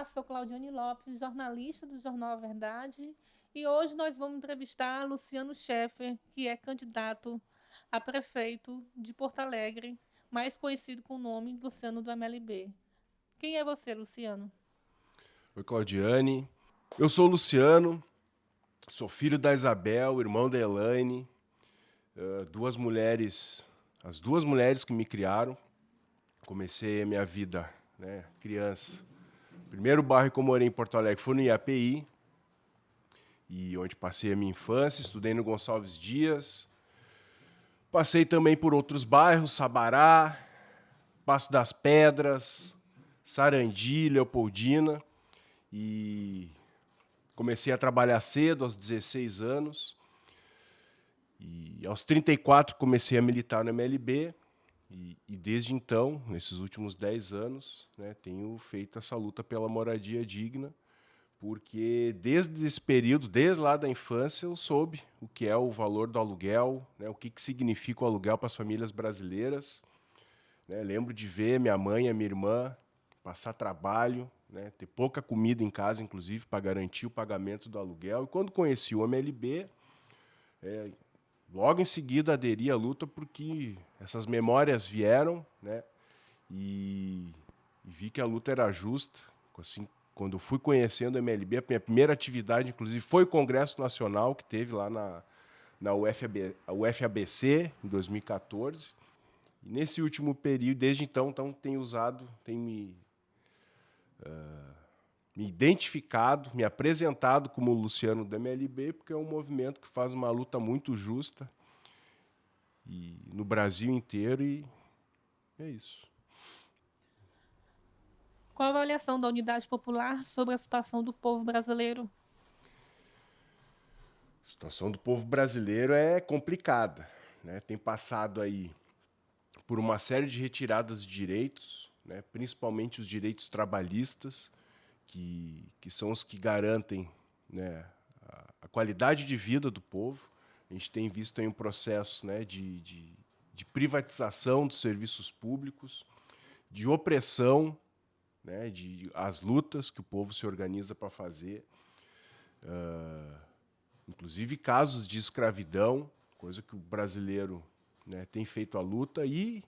sou Claudiane Lopes, jornalista do Jornal A Verdade, e hoje nós vamos entrevistar Luciano Scheffer, que é candidato a prefeito de Porto Alegre, mais conhecido com o nome Luciano do MLB. Quem é você, Luciano? Oi, Claudiane. Eu sou o Luciano, sou filho da Isabel, irmão da Elaine, duas mulheres, as duas mulheres que me criaram. Comecei a minha vida, né, criança. O primeiro bairro que eu morei em Porto Alegre foi no IAPI, e onde passei a minha infância, estudei no Gonçalves Dias. Passei também por outros bairros, Sabará, Passo das Pedras, Sarandi, Leopoldina, e comecei a trabalhar cedo, aos 16 anos. E aos 34 comecei a militar no MLB. E desde então, nesses últimos 10 anos, né, tenho feito essa luta pela moradia digna, porque desde esse período, desde lá da infância, eu soube o que é o valor do aluguel, né, o que significa o aluguel para as famílias brasileiras. Né, lembro de ver minha mãe e a minha irmã passar trabalho, né, ter pouca comida em casa, inclusive, para garantir o pagamento do aluguel. E quando conheci o MLB, logo em seguida aderi à luta porque essas memórias vieram, né, e vi que a luta era justa. Assim, quando eu fui conhecendo o MLB, a minha primeira atividade, inclusive, foi o Congresso Nacional, que teve lá na UFABC, em 2014. E nesse último período, desde então tenho me identificado, me apresentado como Luciano do MLB, porque é um movimento que faz uma luta muito justa no Brasil inteiro, e é isso. Qual a avaliação da Unidade Popular sobre a situação do povo brasileiro? A situação do povo brasileiro é complicada, né? Tem passado aí por uma série de retiradas de direitos, né? Principalmente os direitos trabalhistas, que são os que garantem, né, a qualidade de vida do povo. A gente tem visto aí um processo, né, de privatização dos serviços públicos, de opressão, né, de as lutas que o povo se organiza para fazer, inclusive casos de escravidão, coisa que o brasileiro, né, tem feito a luta. E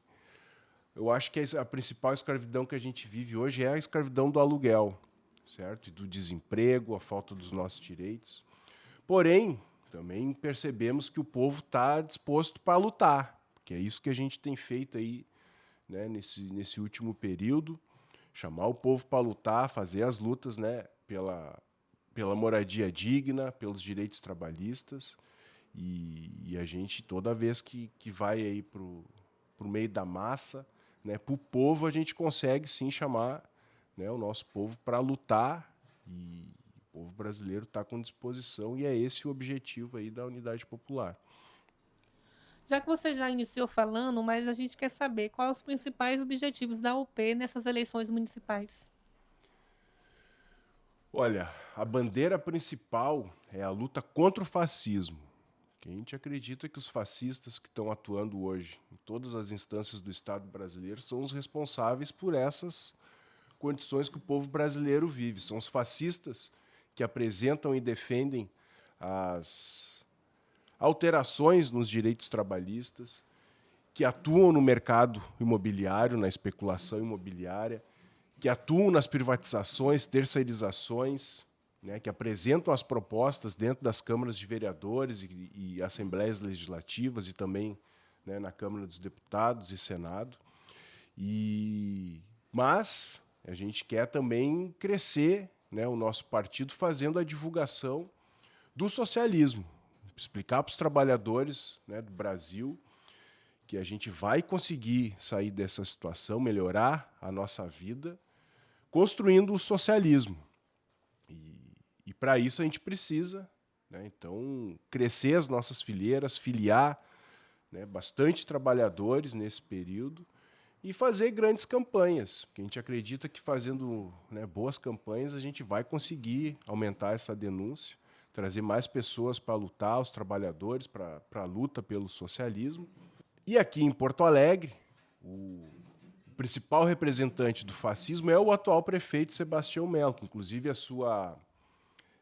eu acho que a principal escravidão que a gente vive hoje é a escravidão do aluguel, certo? E do desemprego, a falta dos nossos direitos. Porém, também percebemos que o povo está disposto para lutar, que é isso que a gente tem feito aí, né, nesse último período, chamar o povo para lutar, fazer as lutas, né, pela moradia digna, pelos direitos trabalhistas. E a gente, toda vez que vai aí para o meio da massa, né, para o povo, a gente consegue sim chamar, né, o nosso povo para lutar, e o povo brasileiro está com disposição, e é esse o objetivo aí da Unidade Popular. Já que você já iniciou falando, mas a gente quer saber quais os principais objetivos da UP nessas eleições municipais. Olha, a bandeira principal é a luta contra o fascismo. Que a gente acredita que os fascistas que estão atuando hoje em todas as instâncias do Estado brasileiro são os responsáveis por essas condições que o povo brasileiro vive. São os fascistas que apresentam e defendem as alterações nos direitos trabalhistas, que atuam no mercado imobiliário, na especulação imobiliária, que atuam nas privatizações, terceirizações, né, que apresentam as propostas dentro das câmaras de vereadores e assembleias legislativas, e também, né, na Câmara dos Deputados e Senado. Mas a gente quer também crescer, né, o nosso partido fazendo a divulgação do socialismo, explicar para os trabalhadores, né, do Brasil que a gente vai conseguir sair dessa situação, melhorar a nossa vida, construindo o socialismo. E para isso a gente precisa, né, então, crescer as nossas fileiras, filiar, né, bastante trabalhadores nesse período, e fazer grandes campanhas, porque a gente acredita que fazendo, né, boas campanhas a gente vai conseguir aumentar essa denúncia, trazer mais pessoas para lutar, os trabalhadores, para a luta pelo socialismo. E aqui em Porto Alegre, o principal representante do fascismo é o atual prefeito Sebastião Melo, que inclusive a sua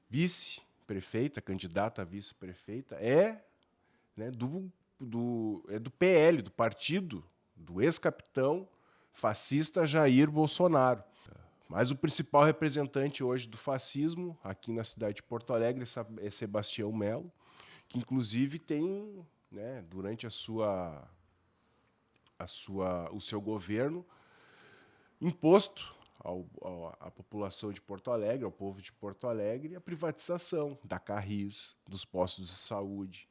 vice-prefeita, candidata a vice-prefeita, é, né, do PL, do partido do ex-capitão fascista Jair Bolsonaro. Mas o principal representante hoje do fascismo, aqui na cidade de Porto Alegre, é Sebastião Melo, que inclusive tem, né, durante o seu governo, imposto à população de Porto Alegre, ao povo de Porto Alegre, a privatização da Carris, dos postos de saúde.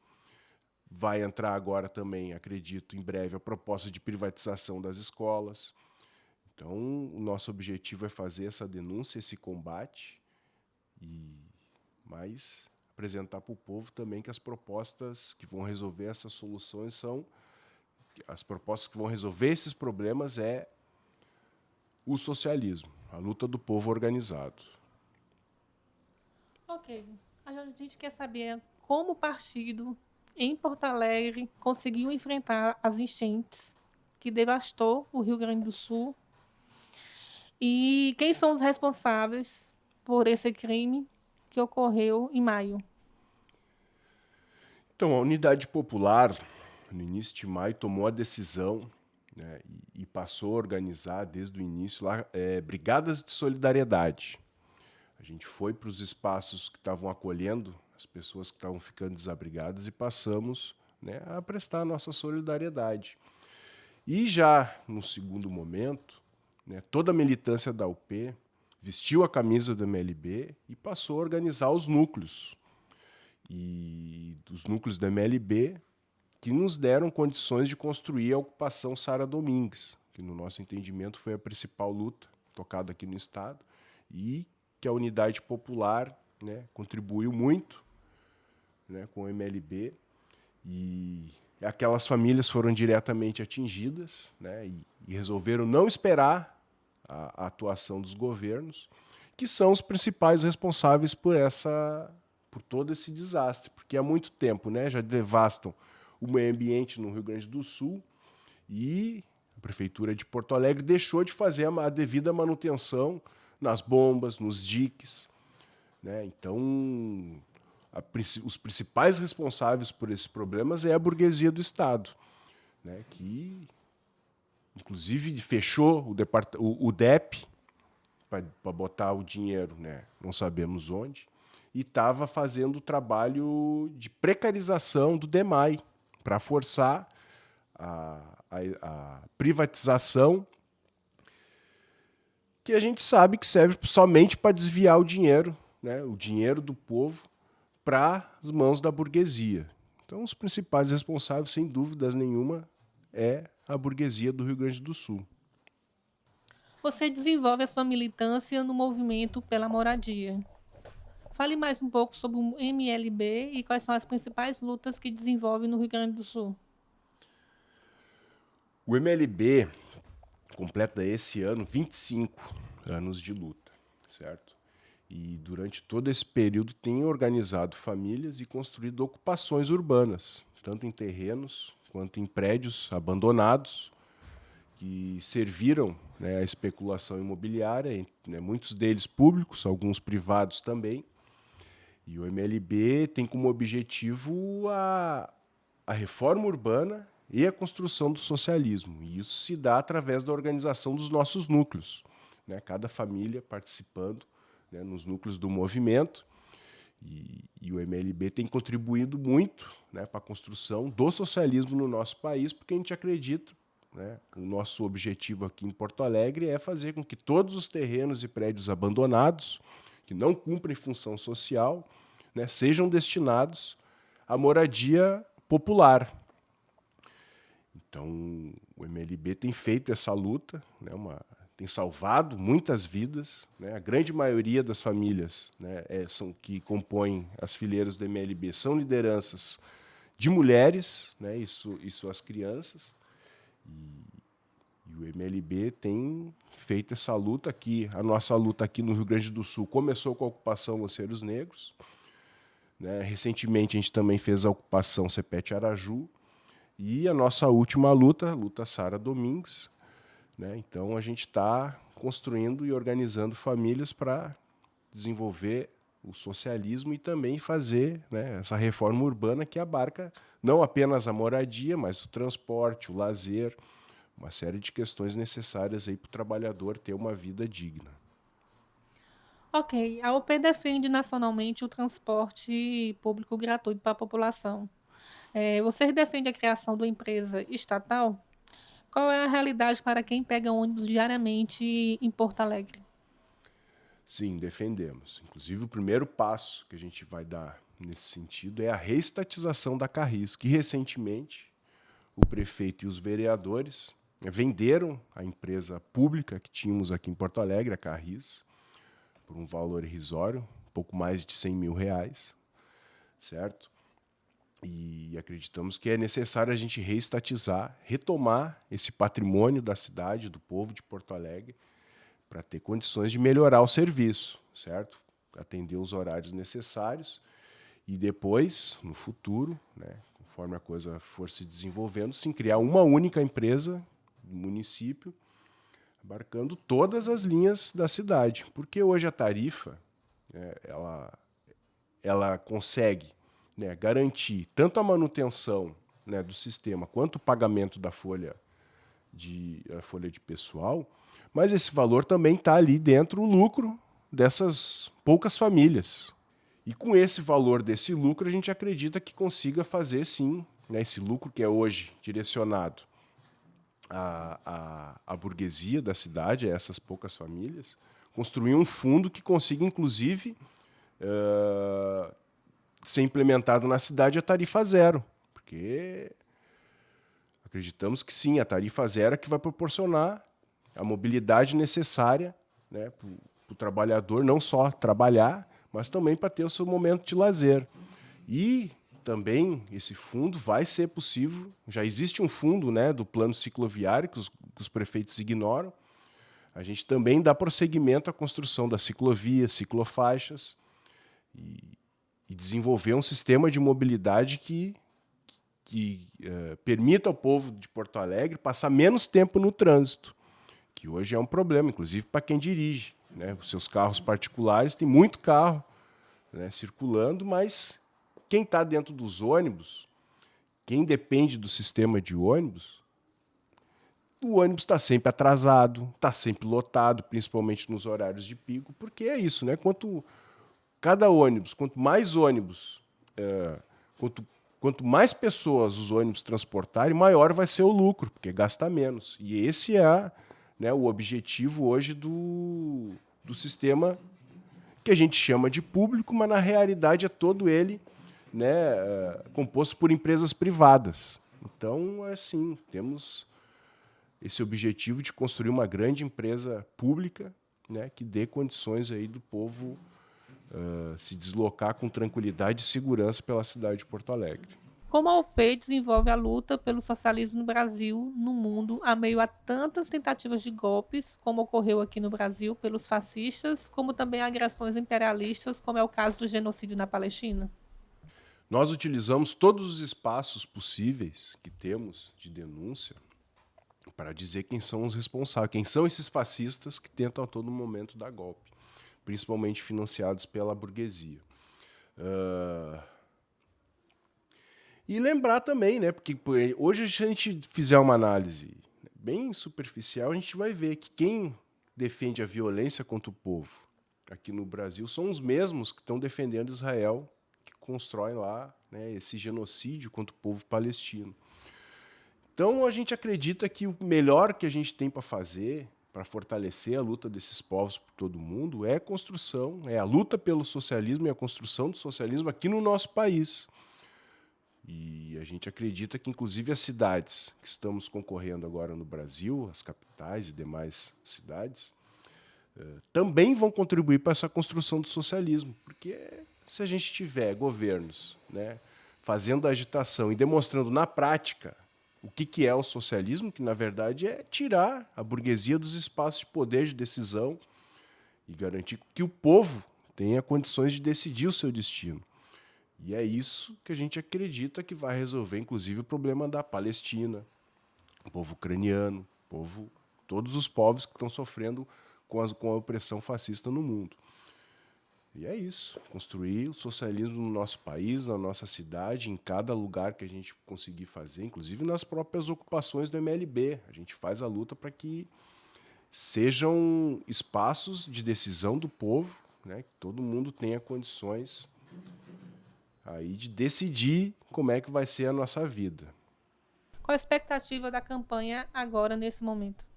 Vai entrar agora também, acredito, em breve, a proposta de privatização das escolas. Então, o nosso objetivo é fazer essa denúncia, esse combate, mas apresentar para o povo também que as propostas que vão resolver essas soluções são... As propostas que vão resolver esses problemas é o socialismo, a luta do povo organizado. Ok. A gente quer saber como o partido em Porto Alegre conseguiu enfrentar as enchentes que devastou o Rio Grande do Sul e quem são os responsáveis por esse crime que ocorreu em maio. Então, a Unidade Popular, no início de maio, tomou a decisão, né, e passou a organizar desde o início lá, brigadas de solidariedade. A gente foi para os espaços que estavam acolhendo as pessoas que estavam ficando desabrigadas e passamos, né, a prestar a nossa solidariedade. E já no segundo momento, né, toda a militância da UP vestiu a camisa do MLB e passou a organizar os núcleos. E dos núcleos do MLB que nos deram condições de construir a ocupação Sara Domingues, que no nosso entendimento foi a principal luta tocada aqui no Estado e que a Unidade Popular, né, contribuiu muito, né, com o MLB, e aquelas famílias foram diretamente atingidas, né, e resolveram não esperar a atuação dos governos, que são os principais responsáveis por todo esse desastre, porque há muito tempo, né, já devastam o meio ambiente no Rio Grande do Sul e a Prefeitura de Porto Alegre deixou de fazer a devida manutenção nas bombas, nos diques, né? Então, os principais responsáveis por esses problemas é a burguesia do Estado, né? Que, inclusive, fechou o DEP para botar o dinheiro, né? Não sabemos onde, e estava fazendo o trabalho de precarização do DEMAI, para forçar a privatização, que a gente sabe que serve somente para desviar o dinheiro, né, o dinheiro do povo, para as mãos da burguesia. Então, os principais responsáveis, sem dúvidas nenhuma, é a burguesia do Rio Grande do Sul. Você desenvolve a sua militância no movimento pela moradia. Fale mais um pouco sobre o MLB e quais são as principais lutas que desenvolve no Rio Grande do Sul. O MLB completa esse ano 25 anos de luta, certo? E durante todo esse período tem organizado famílias e construído ocupações urbanas, tanto em terrenos quanto em prédios abandonados, que serviram, né, à especulação imobiliária, né, muitos deles públicos, alguns privados também. E o MLB tem como objetivo a reforma urbana e a construção do socialismo. E isso se dá através da organização dos nossos núcleos, né? Cada família participando, né, nos núcleos do movimento. E o MLB tem contribuído muito, né, para a construção do socialismo no nosso país, porque a gente acredita, né, que o nosso objetivo aqui em Porto Alegre é fazer com que todos os terrenos e prédios abandonados, que não cumprem função social, né, sejam destinados à moradia popular. Então, o MLB tem feito essa luta, né, tem salvado muitas vidas, né, a grande maioria das famílias, né, que compõem as fileiras do MLB são lideranças de mulheres, né, isso as crianças. E o MLB tem feito essa luta aqui. A nossa luta aqui no Rio Grande do Sul começou com a ocupação Oceiros Negros, né? Recentemente a gente também fez a ocupação Cepete Araju. E a nossa última luta, a luta Sara Domingues, né? Então, a gente está construindo e organizando famílias para desenvolver o socialismo e também fazer, né, essa reforma urbana que abarca não apenas a moradia, mas o transporte, o lazer, uma série de questões necessárias para o trabalhador ter uma vida digna. Ok, a UP defende nacionalmente o transporte público gratuito para a população. Você defende a criação de uma empresa estatal? Qual é a realidade para quem pega ônibus diariamente em Porto Alegre? Sim, defendemos. Inclusive, o primeiro passo que a gente vai dar nesse sentido é a reestatização da Carris, que recentemente o prefeito e os vereadores venderam a empresa pública que tínhamos aqui em Porto Alegre, a Carris, por um valor irrisório, pouco mais de R$ 100 mil, certo? E acreditamos que é necessário a gente reestatizar, retomar esse patrimônio da cidade, do povo de Porto Alegre, para ter condições de melhorar o serviço, certo? Atender os horários necessários e depois, no futuro, né, conforme a coisa for se desenvolvendo, sim, criar uma única empresa do município, abarcando todas as linhas da cidade. Porque hoje a tarifa, né, ela consegue, né, garantir tanto a manutenção, né, do sistema quanto o pagamento da folha de pessoal, mas esse valor também está ali dentro o lucro dessas poucas famílias. E com esse valor desse lucro, a gente acredita que consiga fazer, sim, né, esse lucro que é hoje direcionado à burguesia da cidade, a essas poucas famílias, construir um fundo que consiga, inclusive, ser implementado na cidade a tarifa zero. Porque acreditamos que sim, a tarifa zero é que vai proporcionar a mobilidade necessária, né, para o trabalhador não só trabalhar, mas também para ter o seu momento de lazer. E também esse fundo vai ser possível, já existe um fundo, né, do plano cicloviário que os prefeitos ignoram. A gente também dá prosseguimento à construção das ciclovias, ciclofaixas e desenvolver um sistema de mobilidade que permita ao povo de Porto Alegre passar menos tempo no trânsito, que hoje é um problema, inclusive para quem dirige, né? Os seus carros particulares, tem muito carro, né, circulando, mas quem está dentro dos ônibus, quem depende do sistema de ônibus, o ônibus está sempre atrasado, está sempre lotado, principalmente nos horários de pico, porque é isso, né? Quanto mais ônibus, quanto mais pessoas os ônibus transportarem, maior vai ser o lucro, porque gasta menos. E esse é, né, o objetivo hoje do sistema que a gente chama de público, mas na realidade é todo ele, né, composto por empresas privadas. Então, assim, temos esse objetivo de construir uma grande empresa pública, né, que dê condições aí do povo se deslocar com tranquilidade e segurança pela cidade de Porto Alegre. Como a UP desenvolve a luta pelo socialismo no Brasil, no mundo, a meio a tantas tentativas de golpes, como ocorreu aqui no Brasil pelos fascistas, como também agressões imperialistas, como é o caso do genocídio na Palestina? Nós utilizamos todos os espaços possíveis que temos de denúncia para dizer quem são os responsáveis, quem são esses fascistas que tentam a todo momento dar golpe, principalmente financiados pela burguesia. E lembrar também, né, porque hoje, se a gente fizer uma análise bem superficial, a gente vai ver que quem defende a violência contra o povo aqui no Brasil são os mesmos que estão defendendo Israel, que constroem lá, né, esse genocídio contra o povo palestino. Então, a gente acredita que o melhor que a gente tem para fazer, para fortalecer a luta desses povos por todo mundo, é a construção, é a luta pelo socialismo e a construção do socialismo aqui no nosso país. E a gente acredita que, inclusive, as cidades que estamos concorrendo agora no Brasil, as capitais e demais cidades, também vão contribuir para essa construção do socialismo. Porque se a gente tiver governos, né, fazendo agitação e demonstrando na prática o que é o socialismo, que na verdade é tirar a burguesia dos espaços de poder de decisão e garantir que o povo tenha condições de decidir o seu destino. E é isso que a gente acredita que vai resolver, inclusive, o problema da Palestina, o povo ucraniano, o povo todos os povos que estão sofrendo com a opressão fascista no mundo. E é isso, construir o socialismo no nosso país, na nossa cidade, em cada lugar que a gente conseguir fazer, inclusive nas próprias ocupações do MLB. A gente faz a luta para que sejam espaços de decisão do povo, né, que todo mundo tenha condições aí de decidir como é que vai ser a nossa vida. Qual a expectativa da campanha agora, nesse momento?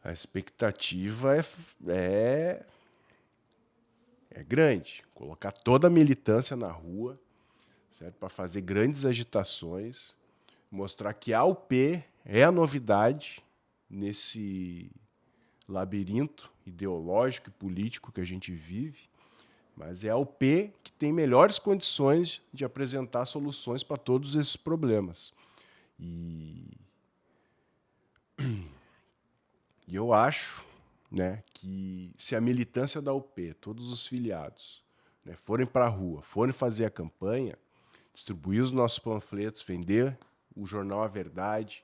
A expectativa é grande. Colocar toda a militância na rua, certo? Para fazer grandes agitações, mostrar que a UP é a novidade nesse labirinto ideológico e político que a gente vive, mas é a UP que tem melhores condições de apresentar soluções para todos esses problemas. E eu acho, né, que se a militância da UP, todos os filiados, né, forem para a rua, forem fazer a campanha, distribuir os nossos panfletos, vender o jornal A Verdade,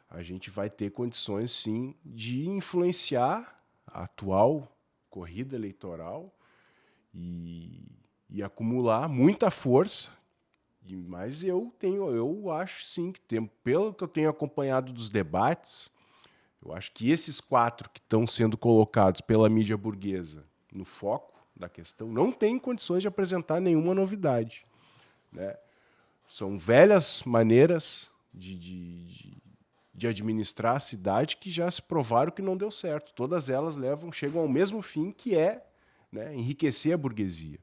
a gente vai ter condições, sim, de influenciar a atual corrida eleitoral e acumular muita força. Mas eu acho, sim, que pelo que eu tenho acompanhado dos debates, eu acho que esses 4 que estão sendo colocados pela mídia burguesa no foco da questão não têm condições de apresentar nenhuma novidade, né? São velhas maneiras de administrar a cidade que já se provaram que não deu certo. Todas elas chegam ao mesmo fim, que é, né, enriquecer a burguesia.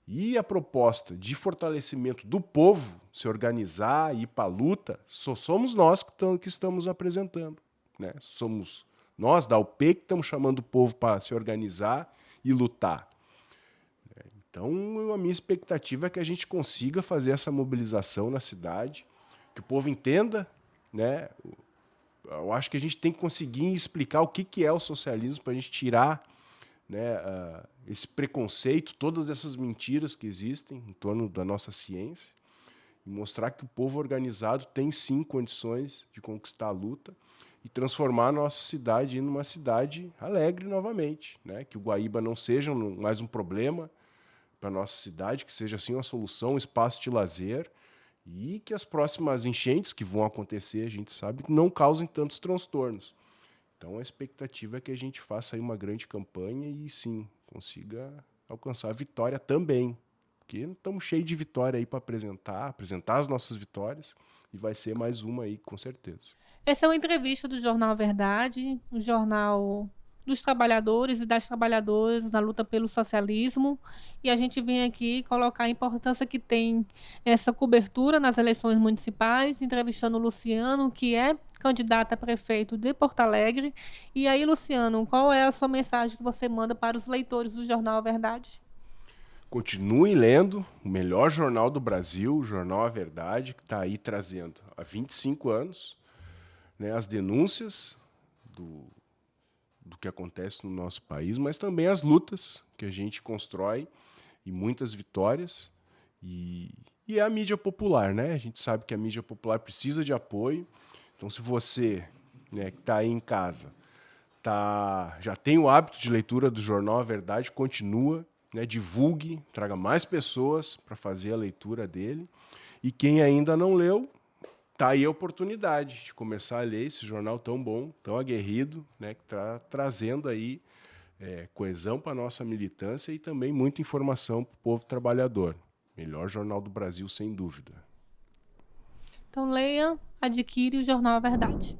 E a proposta de fortalecimento do povo, se organizar, ir para a luta, só somos nós que estamos apresentando, né? Somos nós, da UP, que estamos chamando o povo para se organizar e lutar. Então, a minha expectativa é que a gente consiga fazer essa mobilização na cidade, que o povo entenda, né? Eu acho que a gente tem que conseguir explicar o que é o socialismo para a gente tirar, né, esse preconceito, todas essas mentiras que existem em torno da nossa ciência, e mostrar que o povo organizado tem sim condições de conquistar a luta e transformar a nossa cidade em uma cidade alegre novamente, né? Que o Guaíba não seja mais um problema para a nossa cidade, que seja sim uma solução, um espaço de lazer, e que as próximas enchentes que vão acontecer, a gente sabe, não causem tantos transtornos. Então, a expectativa é que a gente faça aí uma grande campanha e, sim, consiga alcançar a vitória também. Porque estamos cheios de vitória aí para apresentar as nossas vitórias, e vai ser mais uma aí, com certeza. Essa é uma entrevista do Jornal Verdade, um jornal dos trabalhadores e das trabalhadoras na luta pelo socialismo. E a gente vem aqui colocar a importância que tem essa cobertura nas eleições municipais, entrevistando o Luciano, que é candidato a prefeito de Porto Alegre. E aí, Luciano, qual é a sua mensagem que você manda para os leitores do Jornal Verdade? Continue lendo o melhor jornal do Brasil, o Jornal A Verdade, que está aí trazendo há 25 anos, né, as denúncias do que acontece no nosso país, mas também as lutas que a gente constrói e muitas vitórias. E é a mídia popular, né? A gente sabe que a mídia popular precisa de apoio. Então, se você, né, que está aí em casa, já tem o hábito de leitura do Jornal A Verdade, continua, né, divulgue, traga mais pessoas para fazer a leitura dele. E quem ainda não leu, tá aí a oportunidade de começar a ler esse jornal tão bom, tão aguerrido, né, que está trazendo aí coesão para a nossa militância e também muita informação para o povo trabalhador. Melhor jornal do Brasil, sem dúvida. Então, leia, adquire o Jornal Verdade.